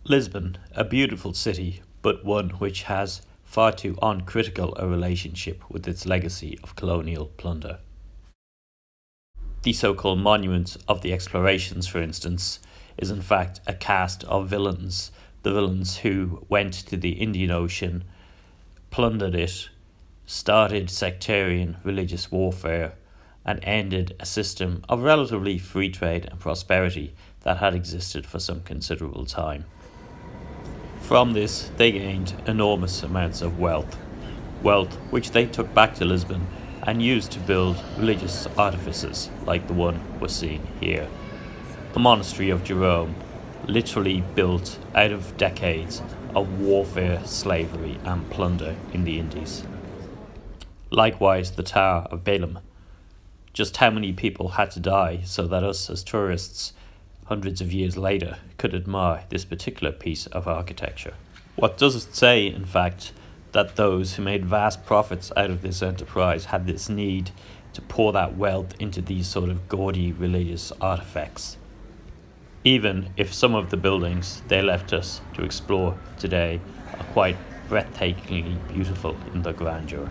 Lisbon, a beautiful city, but one which has far too uncritical a relationship with its legacy of colonial plunder. The so-called monument of the explorations, for instance, is in fact a cast of villains, the villains who went to the Indian Ocean, plundered it, started sectarian religious warfare, and ended a system of relatively free trade and prosperity that had existed for some considerable time. From this, they gained enormous amounts of wealth which they took back to Lisbon and used to build religious artifices like the one we're seeing here. The monastery of Jerome, literally built out of decades of warfare, slavery, and plunder in the Indies. Likewise, the Tower of Balaam. Just how many people had to die so that us as tourists, hundreds of years later, could admire this particular piece of architecture? What does it say, in fact, that those who made vast profits out of this enterprise had this need to pour that wealth into these sort of gaudy religious artifacts? Even if some of the buildings they left us to explore today are quite breathtakingly beautiful in their grandeur.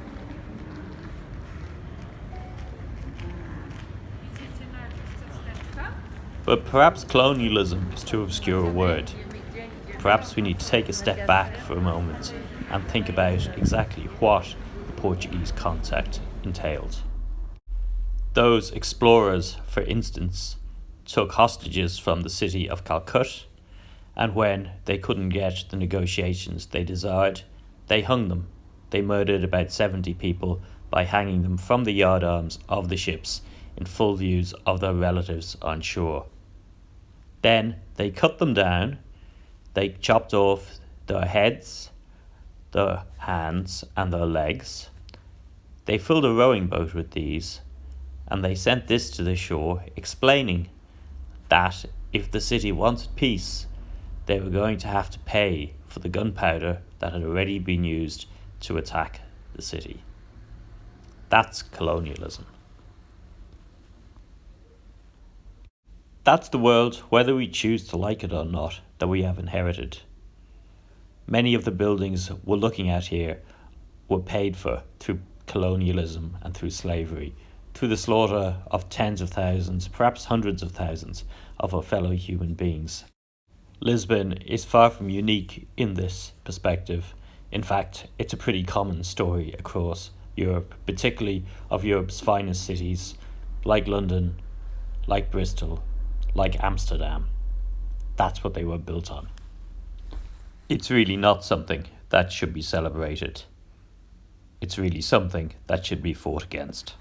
But perhaps colonialism is too obscure a word. Perhaps we need to take a step back for a moment and think about exactly what the Portuguese concept entailed. Those explorers, for instance, took hostages from the city of Calcutta, and when they couldn't get the negotiations they desired, they hung them. They murdered about 70 people by hanging them from the yardarms of the ships in full views of their relatives on shore. Then they cut them down, they chopped off their heads, their hands and their legs. They filled a rowing boat with these, and they sent this to the shore, explaining that if the city wanted peace, they were going to have to pay for the gunpowder that had already been used to attack the city. That's colonialism. That's the world, whether we choose to like it or not, that we have inherited. Many of the buildings we're looking at here were paid for through colonialism and through slavery, through the slaughter of tens of thousands, perhaps hundreds of thousands of our fellow human beings. Lisbon is far from unique in this perspective. In fact, it's a pretty common story across Europe, particularly of Europe's finest cities, like London, like Bristol, like Amsterdam. That's what they were built on. It's really not something that should be celebrated. It's really something that should be fought against.